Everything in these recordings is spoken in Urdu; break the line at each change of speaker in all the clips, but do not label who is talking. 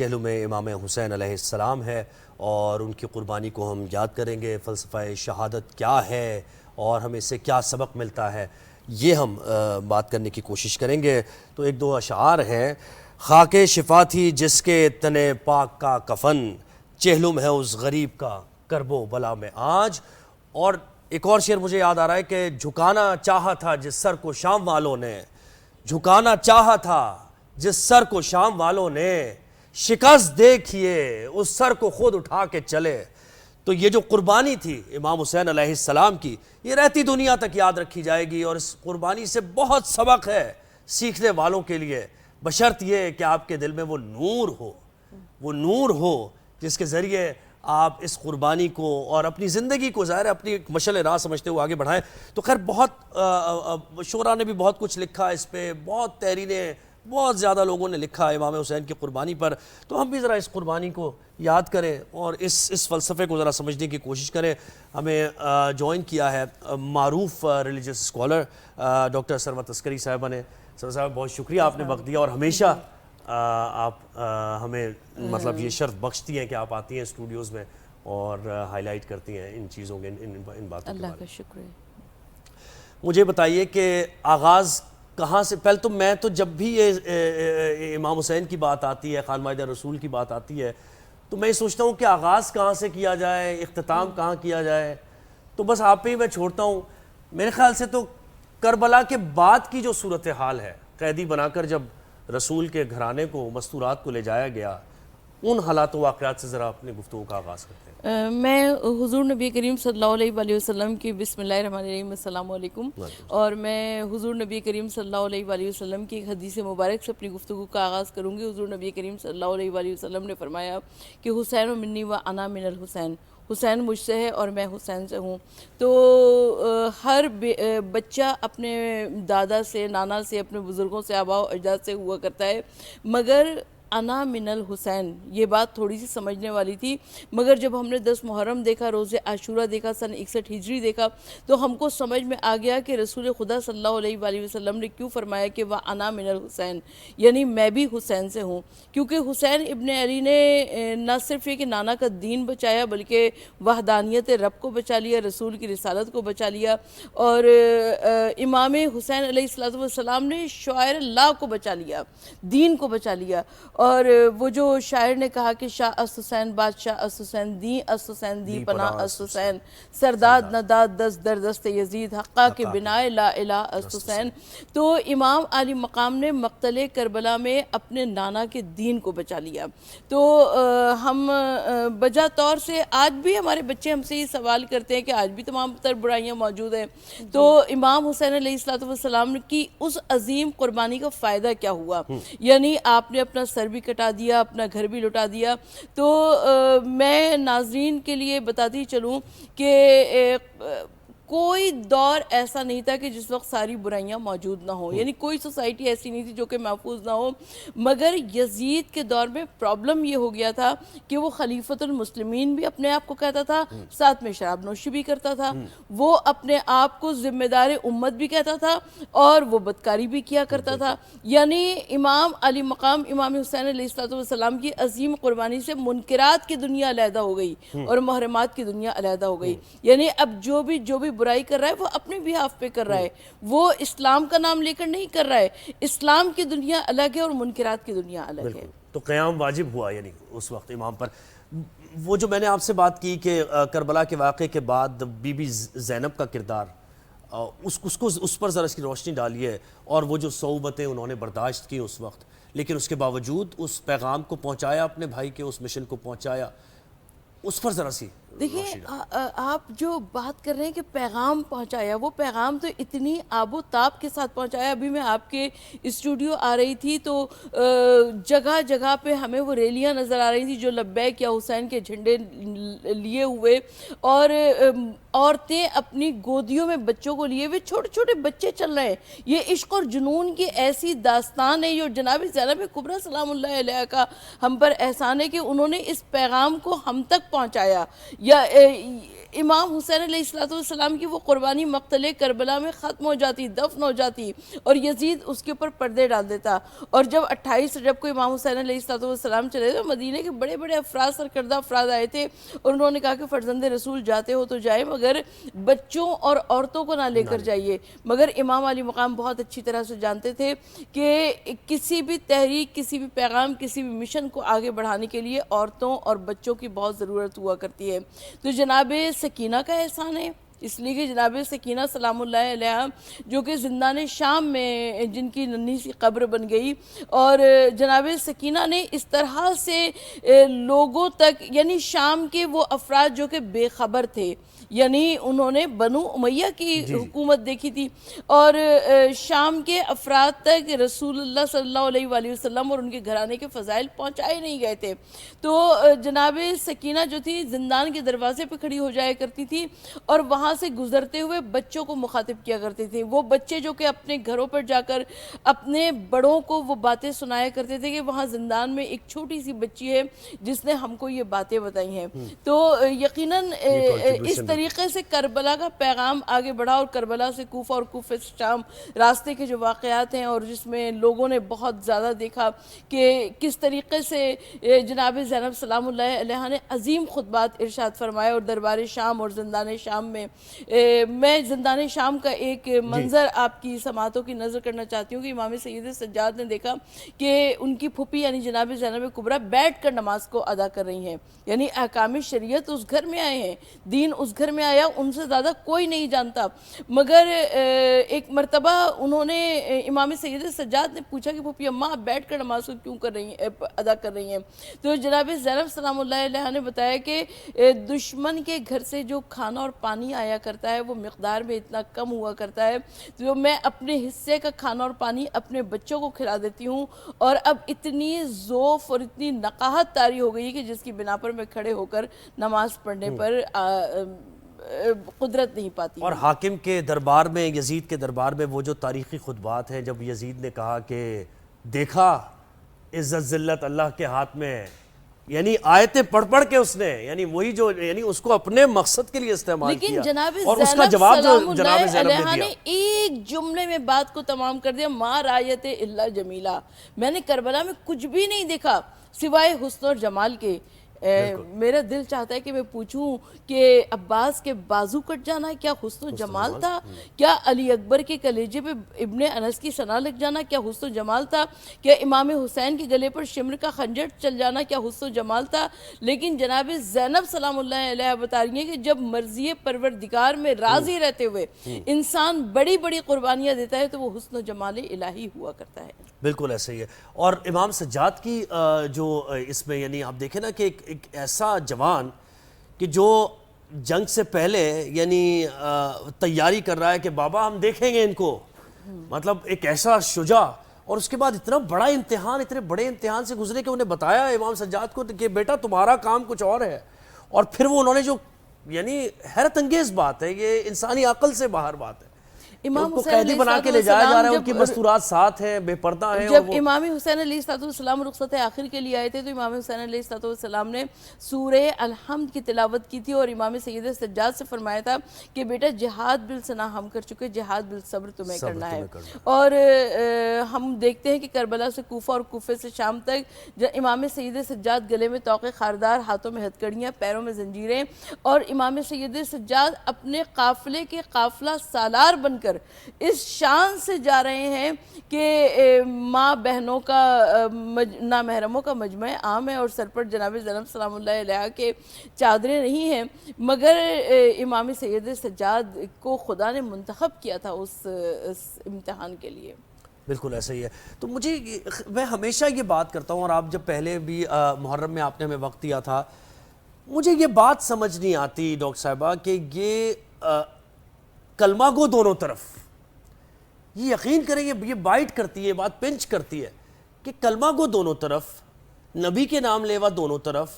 چہلم میں امام حسین علیہ السلام ہے اور ان کی قربانی کو ہم یاد کریں گے، فلسفہ شہادت کیا ہے اور ہمیں اس سے کیا سبق ملتا ہے، یہ ہم بات کرنے کی کوشش کریں گے۔ تو ایک دو اشعار ہیں۔ خاک شفا تھی جس کے تن پاک کا کفن، چہلم ہے اس غریب کا کرب و بلا میں آج۔ اور ایک اور شعر مجھے یاد آ رہا ہے کہ جھکانا چاہا تھا جس سر کو شام والوں نے، جھکانا چاہا تھا جس سر کو شام والوں نے، شکست دیکھیے اس سر کو خود اٹھا کے چلے۔ تو یہ جو قربانی تھی امام حسین علیہ السلام کی، یہ رہتی دنیا تک یاد رکھی جائے گی، اور اس قربانی سے بہت سبق ہے سیکھنے والوں کے لیے، بشرط یہ کہ آپ کے دل میں وہ نور ہو جس کے ذریعے آپ اس قربانی کو اور اپنی زندگی کو ظاہر ہے اپنی ایک مشعل راہ سمجھتے ہوئے آگے بڑھائیں۔ تو خیر بہت شعراء نے بھی بہت کچھ لکھا اس پہ، بہت تحریریں، بہت زیادہ لوگوں نے لکھا امام حسین کی قربانی پر۔ تو ہم بھی ذرا اس قربانی کو یاد کریں اور اس فلسفے کو ذرا سمجھنے کی کوشش کریں۔ ہمیں جوائن کیا ہے معروف ریلیجس اسکالر ڈاکٹر سروت عسکری صاحبہ نے۔ سر صاحب بہت شکریہ آپ نے وقت دیا، اور ہمیشہ آپ ہمیں مطلب یہ شرف بخشتی ہیں کہ آپ آتی ہیں اسٹوڈیوز میں اور ہائی لائٹ کرتی ہیں ان چیزوں کے، ان باتوں کے بارے میں۔
اللہ کا شکریہ۔
مجھے بتائیے کہ آغاز کہاں سے؟ پہلے تو میں تو جب بھی یہ امام حسین کی بات آتی ہے، خان مائدہ رسول کی بات آتی ہے، تو میں یہ سوچتا ہوں کہ آغاز کہاں سے کیا جائے، اختتام کہاں کیا جائے، تو بس آپ پہ ہی میں چھوڑتا ہوں۔ میرے خیال سے تو کربلا کے بعد کی جو صورتحال ہے، قیدی بنا کر جب رسول کے گھرانے کو، مستورات کو لے جایا گیا، ان حالات و واقعات سے ذرا اپنے گفتگو کا آغاز کرتے ہیں۔
میں حضور نبی کریم صلی اللہ علیہ وآلہ وسلم کی بسم اللہ الرحمن الرحیم السلام علیکم، اور میں حضور نبی کریم صلی اللہ علیہ وآلہ وسلم کی ایک حدیث مبارک سے اپنی گفتگو کا آغاز کروں گی۔ حضور نبی کریم صلی اللہ علیہ وآلہ وسلم نے فرمایا کہ حسین منی و انا من الحسین، حسین مجھ سے ہے اور میں حسین سے ہوں۔ تو ہر بچہ اپنے دادا سے، نانا سے، اپنے بزرگوں سے، آباء و اجداد سے ہوا کرتا ہے، مگر انا من الحسین یہ بات تھوڑی سی سمجھنے والی تھی، مگر جب ہم نے 10 محرم دیکھا، روز عاشورہ دیکھا، سن 61 ہجری دیکھا، تو ہم کو سمجھ میں آ گیا کہ رسول خدا صلی اللہ علیہ وآلہ وسلم نے کیوں فرمایا کہ وَأَنَا مِنَ الْحُسَيْن، یعنی میں بھی حسین سے ہوں، کیونکہ حسین ابن علی نے نہ صرف یہ کہ نانا کا دین بچایا، بلکہ وحدانیت رب کو بچا لیا، رسول کی رسالت کو بچا لیا، اور امام حسین علیہ السلام نے شعائر اللہ کو بچا لیا، دین کو بچا لیا۔ اور وہ جو شاعر نے کہا کہ شاہ اس حسین بادشاہ اس حسین دی اس حسین دی پناہ اس حسین، سرداد نداد دست در دست یزید حقا کے بنائے لا الہ اس حسین۔ تو امام علی مقام نے مقتل کربلا میں اپنے نانا کے دین کو بچا لیا۔ تو ہم بجا طور سے آج بھی ہمارے بچے ہم سے یہ سوال کرتے ہیں کہ آج بھی تمام تر برائیاں موجود ہیں، تو امام حسین علیہ السلام کی اس عظیم قربانی کا فائدہ کیا ہوا؟ یعنی آپ نے اپنا سر بھی کٹا دیا، اپنا گھر بھی لٹا دیا۔ تو میں ناظرین کے لیے بتاتی چلوں کہ کوئی دور ایسا نہیں تھا کہ جس وقت ساری برائیاں موجود نہ ہوں، یعنی کوئی سوسائٹی ایسی نہیں تھی جو کہ محفوظ نہ ہو، مگر یزید کے دور میں پرابلم یہ ہو گیا تھا کہ وہ خلیفۃ المسلمین بھی اپنے آپ کو کہتا تھا، ساتھ میں شراب نوشی بھی کرتا تھا، وہ اپنے آپ کو ذمہ دار امت بھی کہتا تھا، اور وہ بدکاری بھی کیا کرتا تھا۔ یعنی امام علی مقام امام حسین علیہ السلام کی عظیم قربانی سے منکرات کی دنیا علیحدہ ہو گئی اور محرمات کی دنیا علیحدہ ہو گئی۔ یعنی اب جو بھی برائی کر رہا ہے وہ اپنے بیہاف پہ کر رہا ہے، وہ اسلام کا نام لے کر نہیں کر رہا ہے۔ اسلام کی دنیا الگ ہے اور منکرات کی دنیا الگ ہے۔
تو قیام واجب ہوا یعنی اس وقت امام پر۔ وہ جو میں نے آپ سے بات کی کہ کربلا کے واقعے کے بعد بی بی زینب کا کردار، اس پر ذرا اس کی روشنی ڈالیے، اور وہ جو صعوبتیں انہوں نے برداشت کی اس وقت، لیکن اس کے باوجود اس پیغام کو پہنچایا، اپنے بھائی کے اس مشن کو پہنچایا، اس پر ذرا سی
دیکھیں آپ جو بات کر رہے ہیں کہ پیغام پہنچایا، وہ پیغام تو اتنی آب و تاب کے ساتھ پہنچایا۔ ابھی میں آپ کے اسٹوڈیو آ رہی تھی تو جگہ جگہ پہ ہمیں وہ ریلیاں نظر آ رہی تھی جو لبیک یا حسین کے جھنڈے لیے ہوئے، اور عورتیں اپنی گودیوں میں بچوں کو لیے ہوئے چھوٹے چھوٹے بچے چل رہے ہیں. یہ عشق اور جنون کی ایسی داستان ہے. جو جناب زینب کبریٰ سلام اللہ علیہ کا ہم پر احسان ہے کہ انہوں نے اس پیغام کو ہم تک پہنچایا. یا امام حسین علیہ السلام کی وہ قربانی مقتل کربلا میں ختم ہو جاتی, دفن ہو جاتی, اور یزید اس کے اوپر پردے ڈال دیتا. اور جب 28 رجب کو امام حسین علیہ السلام چلے تو مدینے کے بڑے بڑے افراد, سرکردہ افراد آئے تھے, اور انہوں نے کہا کہ فرزند رسول جاتے ہو تو جائے مگر بچوں اور عورتوں کو نہ لے کر جائیے. مگر امام علی مقام بہت اچھی طرح سے جانتے تھے کہ کسی بھی تحریک, کسی بھی پیغام, کسی بھی مشن کو آگے بڑھانے کے لیے عورتوں اور بچوں کی بہت ضرورت ہوا کرتی ہے. تو جناب سکینہ کا احسان ہے, اس لیے کہ جناب سکینہ سلام اللہ علیہ جو کہ زندان شام میں جن کی ننھی سی قبر بن گئی, اور جناب سکینہ نے اس طرح سے لوگوں تک, یعنی شام کے وہ افراد جو کہ بے خبر تھے, یعنی انہوں نے بنو امیہ کی حکومت دیکھی تھی, اور شام کے افراد تک رسول اللہ صلی اللہ علیہ وآلہ وسلم اور ان کے گھرانے کے فضائل پہنچائے نہیں گئے تھے. تو جناب سکینہ جو تھی زندان کے دروازے پہ کھڑی ہو جایا کرتی تھی, اور وہاں سے گزرتے ہوئے بچوں کو مخاطب کیا کرتے تھے. وہ بچے جو کہ اپنے گھروں پر جا کر اپنے بڑوں کو وہ باتیں سنایا کرتے تھے کہ وہاں زندان میں ایک چھوٹی سی بچی ہے جس نے ہم کو یہ باتیں بتائی ہیں. تو یقیناً اس طریقے سے کربلا کا پیغام آگے بڑھا, اور کربلا سے کوفہ اور کوفہ سے شام راستے کے جو واقعات ہیں, اور جس میں لوگوں نے بہت زیادہ دیکھا کہ کس طریقے سے جناب زینب سلام اللہ علیہ نے عظیم خطبات ارشاد فرمائے. اور دربار شام اور زندان شام میں میں زندان شام کا ایک منظر آپ کی سماعتوں کی نظر کرنا چاہتی ہوں کہ امام سید سجاد نے دیکھا کہ ان کی پھوپھی یعنی جناب زینب کبریٰ بیٹھ کر نماز کو ادا کر رہی ہیں. یعنی احکام شریعت اس گھر میں آئے ہیں, دین اس گھر میں آیا, ان سے زیادہ کوئی نہیں جانتا. مگر ایک مرتبہ انہوں نے امام سید سجاد نے پوچھا کہ پھوپھی اماں آپ بیٹھ کر نماز کو کیوں ادا کر رہی ہیں؟ تو جناب زینب سلام اللہ علیہ نے بتایا کہ دشمن کے گھر سے جو کھانا اور پانی آیا کرتا ہے وہ مقدار میں اتنا کم ہوا کرتا ہے, تو میں اپنے حصے کا کھانا اور پانی اپنے بچوں کو کھلا دیتی ہوں, اور اب اتنی ذوف اور اتنی نقاہت طاری ہو گئی کہ جس کی بنا پر میں کھڑے ہو کر نماز پڑھنے پر قدرت نہیں پاتی.
اور حاکم کے دربار میں, یزید کے دربار میں وہ جو تاریخی خطبات ہیں جب یزید نے کہا کہ دیکھا عزت ذلت اللہ کے ہاتھ میں ہے, یعنی آیتیں پڑھ پڑھ کے اس نے, یعنی وہی جو, یعنی اس کو اپنے مقصد کے لیے استعمال کیا,
لیکن جناب
اور اس کا جواب جو جناب زینب نے دیا,
ایک جملے میں بات کو تمام کر دیا, ما رایت الا جمیلہ. میں نے کربلا میں کچھ بھی نہیں دیکھا سوائے حسن اور جمال کے. میرا دل چاہتا ہے کہ میں پوچھوں کہ عباس کے بازو کٹ جانا کیا حسن و جمال تھا؟ کیا علی اکبر کے کلیجے پہ ابن انس کی ثنا لگ جانا کیا حسن و جمال تھا؟ کیا امام حسین کے گلے پر شمر کا خنجر چل جانا کیا حسن و جمال تھا؟ لیکن جناب زینب سلام اللہ علیہ بتا رہی ہیں کہ جب مرضی پروردگار میں راضی رہتے ہوئے انسان بڑی بڑی قربانیاں دیتا ہے تو وہ حسن و جمال الہی ہوا کرتا ہے.
بالکل ایسے ہی ہے. اور امام سجاد کی جو اس میں, یعنی آپ دیکھیں نا کہ ایک ایسا جوان کہ جو جنگ سے پہلے یعنی تیاری کر رہا ہے کہ بابا ہم دیکھیں گے ان کو, مطلب ایک ایسا شجاع, اور اس کے بعد اتنا بڑا امتحان, اتنے بڑے امتحان سے گزرے کہ انہیں بتایا امام سجاد کو کہ بیٹا تمہارا کام کچھ اور ہے, اور پھر وہ انہوں نے جو, یعنی حیرت انگیز بات ہے, یہ انسانی عقل سے باہر بات ہے, ان کو قیدی بنا کے لے جایا جا رہا ہے, ان کی مستورات ساتھ ہیں, بے پردہ ہیں.
جب امام حسین علیہ السلام رخصت آخر کے لیے آئے تھے تو امام حسین علیہ السلام نے سورہ الحمد کی تلاوت کی تھی, اور امام سید سجاد سے فرمایا تھا کہ بیٹا جہاد بالثنا ہم کر چکے, جہاد بالصبر تمہیں کرنا ہے. اور ہم دیکھتے ہیں کہ کربلا سے کوفہ اور کوفے سے شام تک امام سید سجاد گلے میں توق خاردار, ہاتھوں میں ہتھکڑیاں, پیروں میں زنجیریں, اور امام سید سجاد اپنے قافلے کے قافلہ سالار بن کر اس شان سے جا رہے ہیں کہ ماں بہنوں کا, نامحرموں کا مجمع عام ہے, اور سر پر جناب زینب سلام اللہ علیہ کے چادریں نہیں ہیں, مگر امام سید سجاد کو خدا نے منتخب کیا تھا اس امتحان کے لیے.
بالکل ایسا ہی ہے. تو میں ہمیشہ یہ بات کرتا ہوں, اور آپ جب پہلے بھی محرم میں آپ نے ہمیں وقت دیا تھا, مجھے یہ بات سمجھ نہیں آتی ڈاکٹر صاحبہ کہ یہ کلمہ گو دونوں طرف, یہ یقین کریں یہ بائٹ کرتی ہے, بات پنچ کرتی ہے کہ کلمہ گو دونوں طرف, نبی کے نام لیوا دونوں طرف,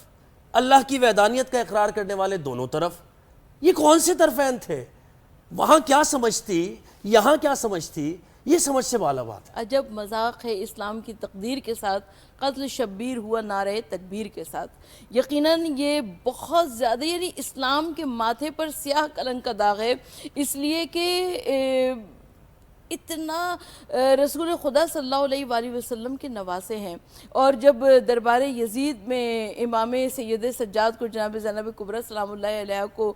اللہ کی وحدانیت کا اقرار کرنے والے دونوں طرف, یہ کون سے طرفین تھے؟ وہاں کیا سمجھتی، یہاں کیا سمجھتی، یہ سمجھ سے بالا بات ہے۔
عجب مذاق ہے اسلام کی تقدیر کے ساتھ، قتل شبیر ہوا نعرہ تکبیر کے ساتھ۔ یقیناً یہ بہت زیادہ، یعنی اسلام کے ماتھے پر سیاہ کلنک کا داغ ہے، اس لیے کہ اتنا رسول خدا صلی اللہ علیہ وآلہ وسلم کے نواسے ہیں۔ اور جب دربار یزید میں امام سید سجاد کو جناب زینب کبریٰ سلام اللہ علیہ کو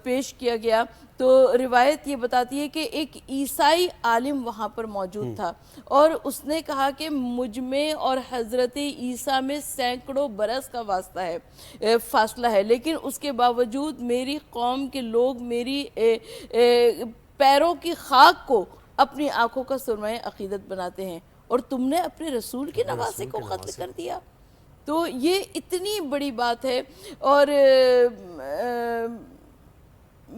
پیش کیا گیا تو روایت یہ بتاتی ہے کہ ایک عیسائی عالم وہاں پر موجود تھا اور اس نے کہا کہ مجھ میں اور حضرت عیسیٰ میں سینکڑوں برس کا واسطہ ہے، فاصلہ ہے، لیکن اس کے باوجود میری قوم کے لوگ میری پیروں کی خاک کو اپنی آنکھوں کا سرمۂ عقیدت بناتے ہیں، اور تم نے اپنے رسول کے نواسے کو قتل کر دیا۔ تو یہ اتنی بڑی بات ہے، اور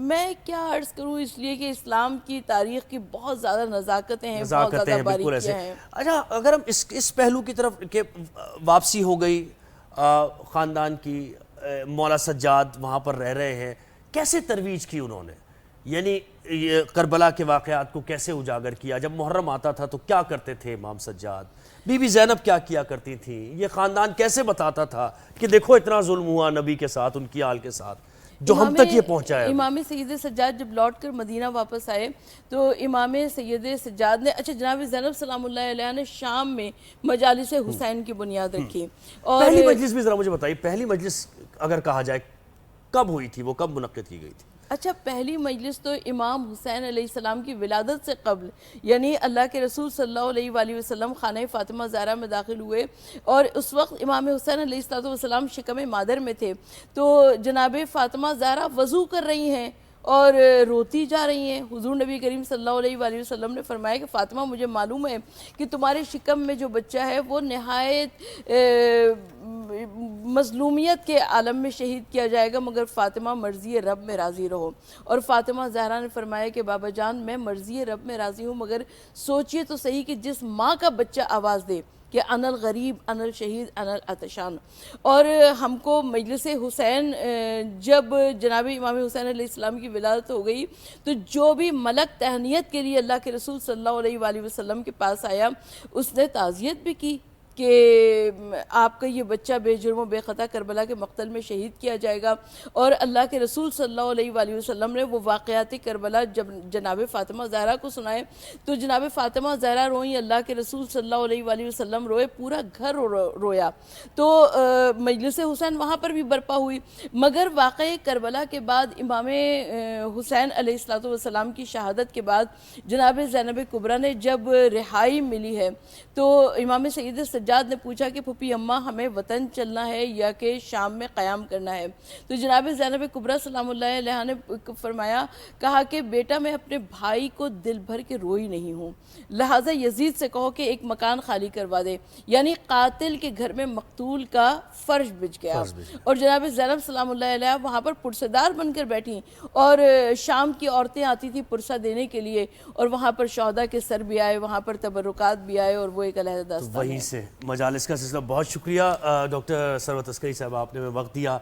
میں کیا عرض کروں، اس لیے کہ اسلام کی تاریخ کی بہت زیادہ نزاکتیں ہیں، بہت زیادہ باریکیاں ہیں۔
اچھا، اگر ہم اس پہلو کی طرف کہ واپسی ہو گئی خاندان کی، مولا سجاد وہاں پر رہ رہے ہیں، کیسے ترویج کی انہوں نے؟ یعنی کربلا کے واقعات کو کیسے اجاگر کیا؟ جب محرم آتا تھا تو کیا کرتے تھے امام سجاد؟ بی بی زینب کیا کیا کرتی تھیں؟ یہ خاندان کیسے بتاتا تھا کہ دیکھو اتنا ظلم ہوا نبی کے ساتھ، ان کی آل کے ساتھ، جو ہم تک یہ پہنچا ہے؟
امام سید سجاد جب لوٹ کر مدینہ واپس آئے تو امام سید سجاد نے، اچھا جناب زینب سلام اللہ علیہ نے شام میں مجالس حسین کی بنیاد رکھی۔ اور
پہلی مجلس بھی ذرا مجھے بتائیے، پہلی مجلس اگر کہا جائے کب ہوئی تھی، وہ کب منعقد کی گئی تھی؟
اچھا، پہلی مجلس تو امام حسین علیہ السلام کی ولادت سے قبل، یعنی اللہ کے رسول صلی اللہ علیہ وآلہ وسلم خانہ فاطمہ زہرا میں داخل ہوئے، اور اس وقت امام حسین علیہ السلام شکم مادر میں تھے، تو جناب فاطمہ زہرا وضو کر رہی ہیں اور روتی جا رہی ہیں۔ حضور نبی کریم صلی اللہ علیہ وآلہ وسلم نے فرمایا کہ فاطمہ، مجھے معلوم ہے کہ تمہارے شکم میں جو بچہ ہے وہ نہایت مظلومیت کے عالم میں شہید کیا جائے گا، مگر فاطمہ مرضی رب میں راضی رہو۔ اور فاطمہ زہرا نے فرمایا کہ بابا جان، میں مرضی رب میں راضی ہوں، مگر سوچئے تو صحیح کہ جس ماں کا بچہ آواز دے کہ انا الغریب انا الشہید انا العطشان۔ اور ہم کو مجلس حسین، جب جناب امام حسین علیہ السلام کی ولادت ہو گئی تو جو بھی ملک تہنیت کے لیے اللہ کے رسول صلی اللہ علیہ وآلہ وسلم کے پاس آیا، اس نے تعزیت بھی کی کہ آپ کا یہ بچہ بے جرم و بے خطا کربلا کے مقتل میں شہید کیا جائے گا۔ اور اللہ کے رسول صلی اللہ علیہ وآلہ وسلم نے وہ واقعات کربلا جب جناب فاطمہ زہرا کو سنائے تو جناب فاطمہ زہرا روئیں، اللہ کے رسول صلی اللہ علیہ وآلہ وسلم روئے، پورا گھر رویا۔ تو مجلس حسین وہاں پر بھی برپا ہوئی، مگر واقعہ کربلا کے بعد امام حسین علیہ السلام کی شہادت کے بعد جناب زینب کبریٰ نے جب رہائی ملی ہے تو امام سید سجاد نے پوچھا کہ پھوپھی اماں، ہمیں وطن چلنا ہے یا کہ شام میں قیام کرنا ہے؟ تو جناب زینب کبریٰ سلام اللہ علیہ نے فرمایا، کہا کہ بیٹا، میں اپنے بھائی کو دل بھر کے روئی نہیں ہوں، لہٰذا یزید سے کہو کہ ایک مکان خالی کروا دے، یعنی قاتل کے گھر میں مقتول کا فرش بچ گیا۔ اور جناب زینب سلام اللہ علیہ وہاں پر پرسدار بن کر بیٹھی، اور شام کی عورتیں آتی تھی پرسہ دینے کے لیے، اور وہاں پر شہداء کے سر بھی آئے، وہاں پر تبرکات بھی آئے، اور وہ ایک علیحدہ داستان ہے۔
وہیں سے مجالس کا سلسلہ۔ بہت شکریہ ڈاکٹر ثروت عسکری صاحب، آپ نے ہمیں وقت دیا۔